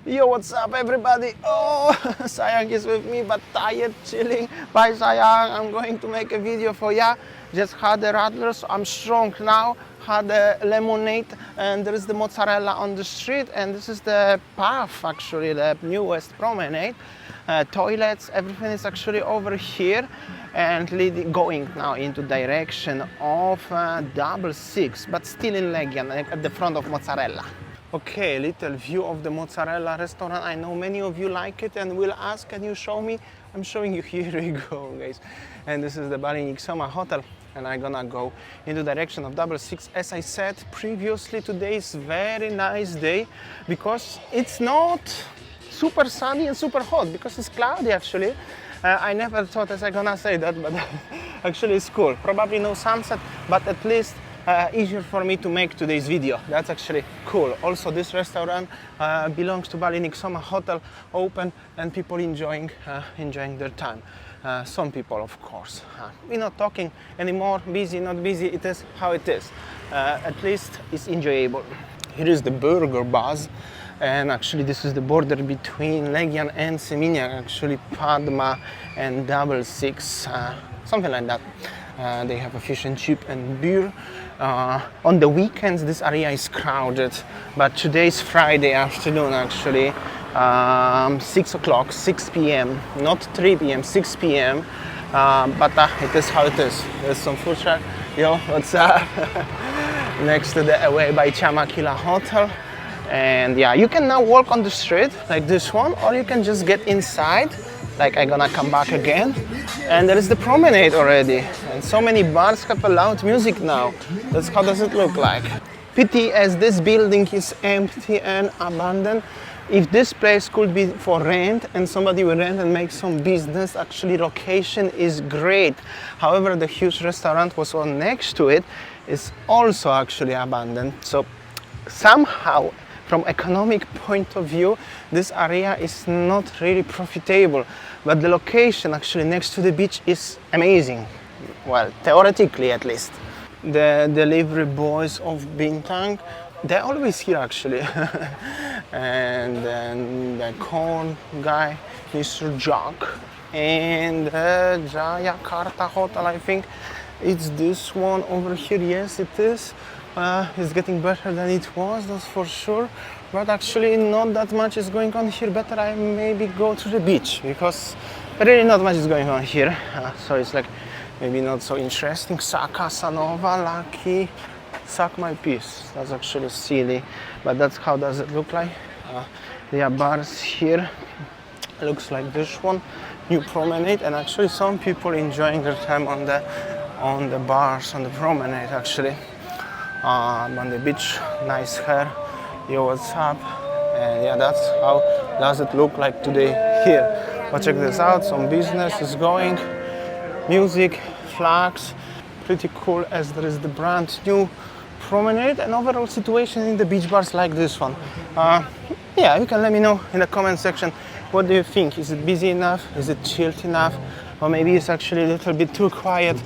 Yo, what's up everybody? Oh, Sayang is with me, but tired, chilling. Bye Sayang, I'm going to make a video for ya. Just had the radler, so I'm strong now. Had the lemonade, and there is the mozzarella on the street, and this is the path, actually, the newest promenade. Toilets, everything is actually over here, and going now into direction of 66, but still in Legian, at the front of mozzarella. Okay, little view of the mozzarella restaurant. I know many of you like it and will ask, can you show me? I'm showing you. Here we go, guys. And this is the Bali Indonesia hotel, and I'm gonna go into direction of 66. As I said previously, today is very nice day because it's not super sunny and super hot, because it's cloudy actually. I never thought as I'm gonna say that, but actually it's cool. Probably no sunset, but at least easier for me to make today's video. That's actually cool. Also, this restaurant belongs to Bali Indonesia hotel, open, and people enjoying their time. Some people, of course. We're not talking anymore, busy, not busy, it is how it is. At least it's enjoyable. Here is the burger buzz, and actually this is the border between Legian and Seminyak, actually Padma and 66, something like that. They have a fish and chip and beer. On the weekends this area is crowded, but today is Friday afternoon actually. 6 o'clock, 6 p.m, not 3 p.m, 6 p.m. But it is how it is. There's some food truck. Yo, what's up? Next to the Away by Chamakila hotel. And yeah, you can now walk on the street like this one, or you can just get inside, like I'm gonna come back again. And there is the promenade already, and so many bars have loud music now. That's how does it look like. Pity as this building is empty and abandoned. If this place could be for rent and somebody will rent and make some business, actually location is great. However, the huge restaurant was on next to it is also actually abandoned. So somehow, from economic point of view, this area is not really profitable, but the location actually next to the beach is amazing. Well, theoretically at least. The delivery boys of Bintang, they're always here actually. And then the corn guy, Mr. Jack, and the Jayakarta hotel, I think it's this one over here. Yes, it is. It's getting better than it was, that's for sure. But actually not that much is going on here. Better I maybe go to the beach, because really not much is going on here. So it's like maybe not so interesting. Saka, Sanova, Lucky, suck my piece. That's actually silly, but that's how does it look like. There are bars here. Looks like this one, new promenade, and actually some people enjoying their time on the bars, on the promenade actually. On the beach, nice hair. Yo, what's up? And yeah, that's how does it look like today here. But check this out, some business is going, music, flags, pretty cool, as there is the brand new promenade and overall situation in the beach bars like this one. Yeah, you can let me know in the comment section, what do you think? Is it busy enough? Is it chilled enough? Or maybe it's actually a little bit too quiet?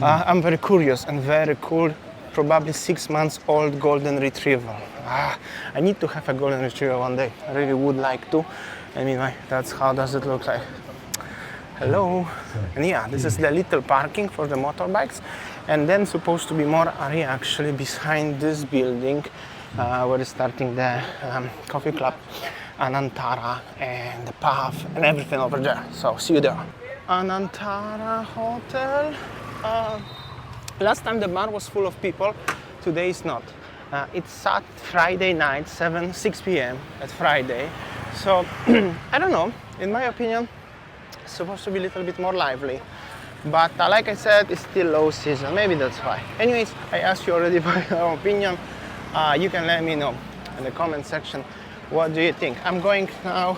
I'm very curious and very cool. Probably 6 months old golden retriever. I need to have a golden retriever one day. I really would like to. Anyway, that's how does it look like. Hello. And yeah, this is the little parking for the motorbikes, and then supposed to be more area actually behind this building, where is starting the coffee club, Anantara, and the path and everything over there. So see you there. Anantara hotel. Last time the bar was full of people, today is not. It's Sat Friday night, 6 p.m. at Friday. So, I don't know, in my opinion, it's supposed to be a little bit more lively. But like I said, it's still low season, maybe that's why. Anyways, I asked you already for your opinion. You can let me know in the comment section, what do you think? I'm going now,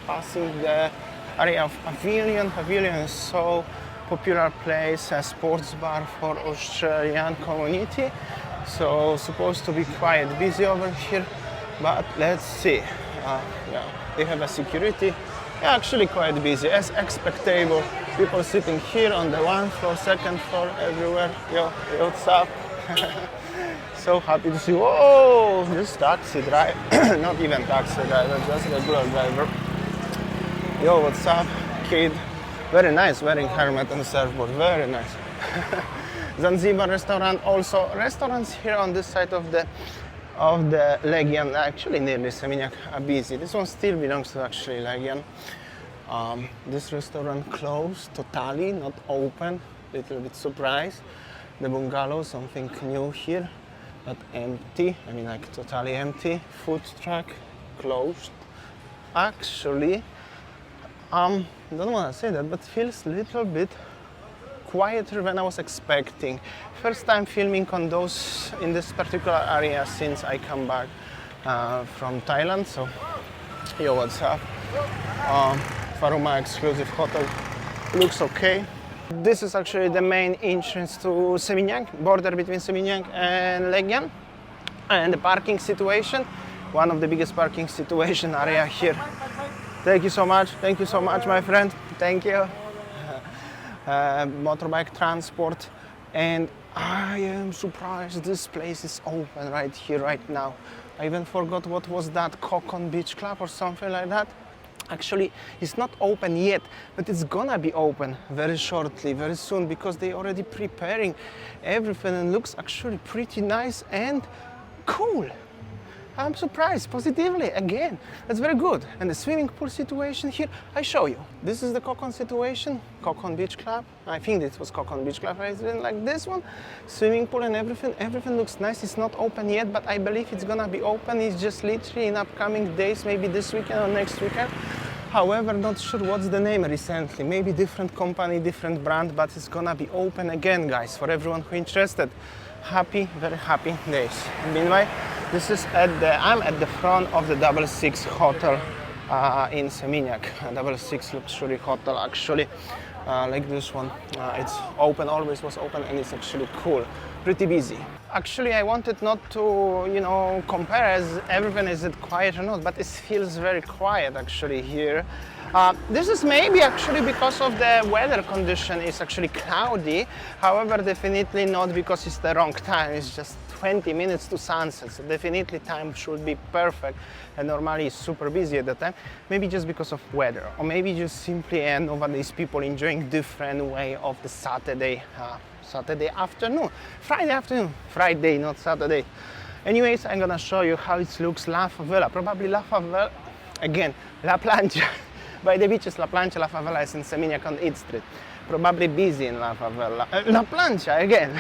passing the area of Pavilion. Pavilion is so popular place, a sports bar for Australian community. So supposed to be quite busy over here, but let's see. Yeah, they have a security. Yeah, actually quite busy, as expectable. People sitting here on the 1st floor, 2nd floor, everywhere. Yo, what's up? So happy to see. Oh, this taxi driver, not even taxi driver, just regular driver. Yo, what's up, kid? Very nice, wearing helmet and surfboard. Very nice. Zanzibar restaurant. Also, restaurants here on this side of the Legian, actually nearly Seminyak, are busy. This one still belongs to actually Legian. This restaurant closed totally, not open. Little bit surprised. The bungalow, something new here, but empty. I mean, like totally empty. Food truck closed. Actually, don't want to say that, but feels a little bit quieter than I was expecting. First time filming on those in this particular area since I come back from Thailand. So, yo, what's up? Faruma exclusive hotel looks okay. This is actually the main entrance to Seminyak, border between Seminyak and Legian. And the parking situation, one of the biggest parking situation area here. Thank you so much, my friend. Thank you. Motorbike transport, and I am surprised this place is open right here, right now. I even forgot what was that, Kokon Beach Club or something like that. Actually, it's not open yet, but it's gonna be open very shortly, very soon, because they're already preparing everything and looks actually pretty nice and cool. I'm surprised positively again. That's very good. And the swimming pool situation here, I show you. This is the Kokon situation, Kokon Beach Club. I think this was Kokon Beach Club, right? Like this one, swimming pool and everything. Everything looks nice. It's not open yet, but I believe it's gonna be open. It's just literally in upcoming days, maybe this weekend or next weekend. However, not sure what's the name recently. Maybe different company, different brand, but it's gonna be open again, guys, for everyone who interested. Happy, very happy days. Meanwhile, this is I'm at the front of the 66 hotel in Seminyak. 66 luxury hotel, actually, like this one. It's open, always was open, and it's actually cool. Pretty busy. Actually, I wanted not to, compare as everything is it quiet or not, but it feels very quiet actually here. This is maybe actually because of the weather condition. It's actually cloudy. However, definitely not because it's the wrong time. It's just 20 minutes to sunset, so definitely time should be perfect, and normally it's super busy at the time. Maybe just because of weather, or maybe just simply nowadays people enjoying different way of the Saturday afternoon, Friday, not Saturday. Anyways, I'm gonna show you how it looks La Favela, probably La Favela, again, La Plancha. By the beaches, La Plancha, La Favela is in Seminyak on East Street. Probably busy in La Favela. La Plancha again.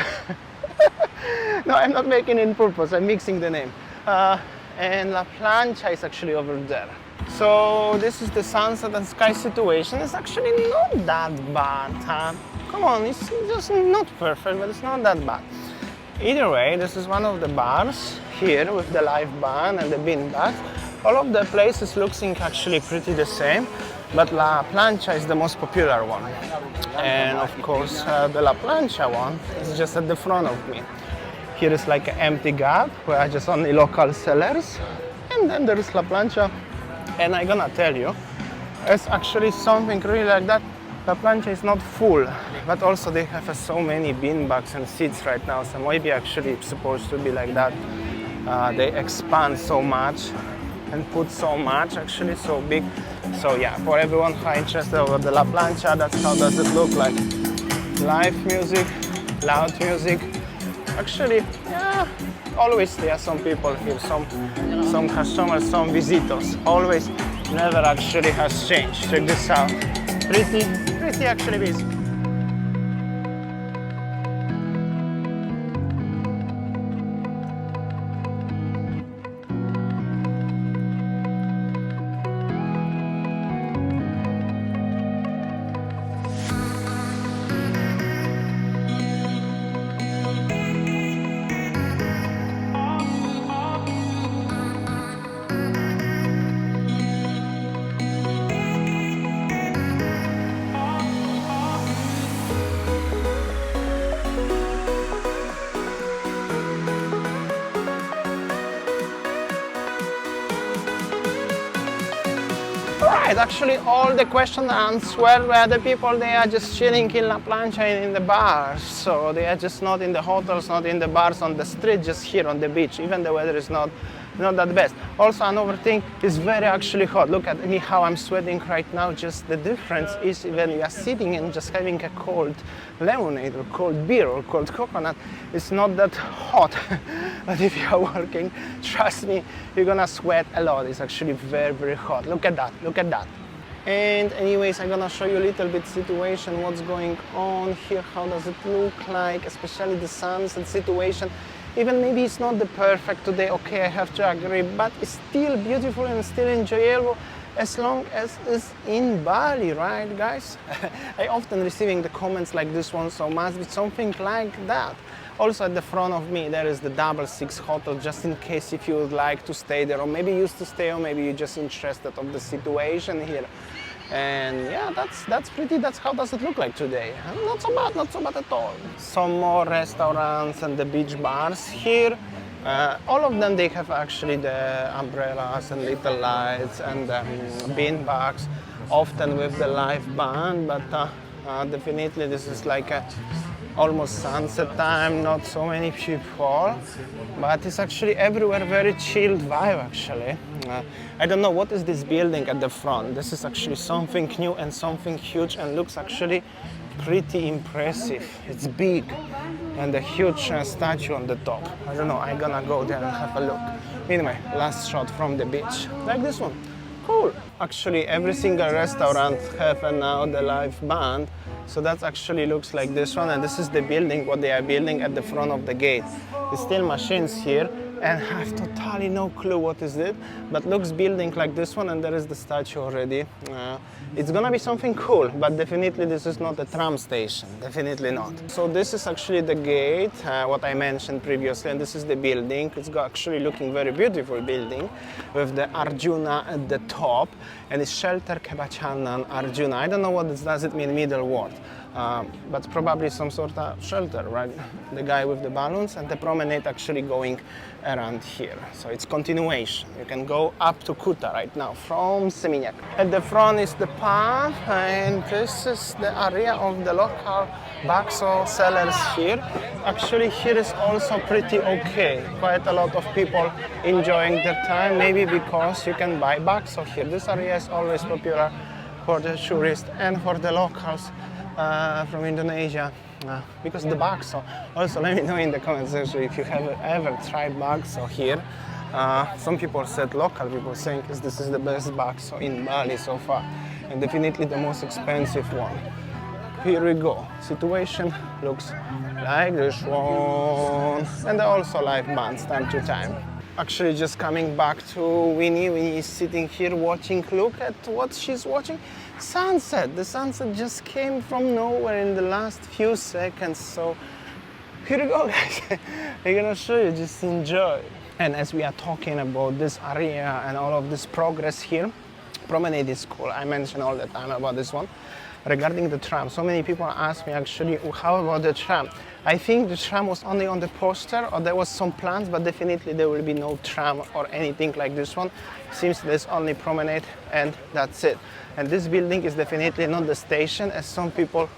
No, I'm not making it on purpose, I'm mixing the name. And La Plancha is actually over there. So this is the sunset and sky situation. It's actually not that bad. Come on, it's just not perfect, but it's not that bad. Either way, this is one of the bars here with the live band and the beanbag. All of the places looking actually pretty the same, but La Plancha is the most popular one. And of course, the La Plancha one is just at the front of me. Here is like an empty gap where I just only local sellers, and then there is La Plancha. And I'm gonna tell you, it's actually something really like that. La Plancha is not full, but also they have so many beanbags and seats right now, so maybe actually it's supposed to be like that. They expand so much and put so much, actually so big. So yeah, for everyone who are interested over the La Plancha, that's how does it look like. Live music, loud music. Actually, yeah, always there are some people here, some customers, some visitors. Always, never actually has changed. Check this out. Pretty actually busy. Alright, actually all the question answered, where the people, they are just chilling in La Plancha and in the bars. So they are just not in the hotels, not in the bars, on the street, just here on the beach. Even the weather is not that best. Also another thing, is very actually hot. Look at me how I'm sweating right now. Just the difference is when you are sitting and just having a cold lemonade or cold beer or cold coconut, it's not that hot. But if you are working, trust me, you're gonna sweat a lot. It's actually very, very hot. Look at that, look at that. And anyways, I'm gonna show you a little bit situation, what's going on here, how does it look like, especially the sunset situation. Even maybe it's not the perfect today, okay, I have to agree, but it's still beautiful and still enjoyable as long as it's in Bali, right guys? I often receiving the comments like this one, so must be something like that. Also at the front of me there is the 66 hotel, just in case if you would like to stay there, or maybe you used to stay, or maybe you're just interested of the situation here. And yeah, that's how does it look like today. Not so bad at all. Some more restaurants and the beach bars here. All of them, they have actually the umbrellas and little lights and bean bags, often with the live band, but definitely this is like a almost sunset time, not so many people, but it's actually everywhere very chilled vibe actually. I don't know what is this building at the front. This is actually something new and something huge and looks actually pretty impressive. It's big and a huge statue on the top. I don't know, I'm gonna go there and have a look. Anyway, last shot from the beach, like this one. Cool. Actually every single restaurant have now the live band. So that actually looks like this one, and this is the building, what they are building at the front of the gate. There's still machines here, and I have totally no clue what is it, but looks building like this one, and there is the statue already. It's gonna be something cool, but definitely this is not a tram station, definitely not. So this is actually the gate, what I mentioned previously, and this is the building. It's actually looking very beautiful building with the Arjuna at the top, and it's Shelter Kebachanan Arjuna. I don't know what does it mean, middle word. But probably some sort of shelter, right? The guy with the balloons, and the promenade actually going around here. So it's continuation. You can go up to Kuta right now from Seminyak. At the front is the path, and this is the area of the local bakso sellers here. Actually here is also pretty okay. Quite a lot of people enjoying their time, maybe because you can buy bakso here. This area is always popular for the tourists and for the locals from Indonesia, because the bakso. Also, let me know in the comment section if you have ever tried bakso here. Some people said, local people saying this is the best bakso in Bali so far, and definitely the most expensive one. Here we go. Situation looks like this one, and also live bands time to time. Actually just coming back to Winnie. Winnie is sitting here watching. Look at what she's watching. Sunset. The sunset just came from nowhere in the last few seconds. So here we go guys. I'm gonna show you, just enjoy. And as we are talking about this area and all of this progress here, promenade is cool. I mention all the time about this one. Regarding the tram, so many people ask me actually, how about the tram? I think the tram was only on the poster, or there was some plans, but definitely there will be no tram or anything like this one. Seems there's only promenade and that's it. And this building is definitely not the station, as some people,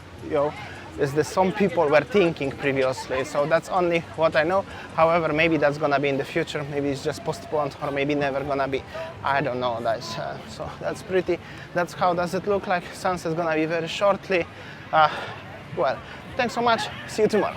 some people were thinking previously. So that's only what I know. However, maybe that's gonna be in the future. Maybe it's just postponed, or maybe never gonna be. I don't know, guys. So that's how does it look like. Sunset's gonna be very shortly. Well, thanks so much. See you tomorrow.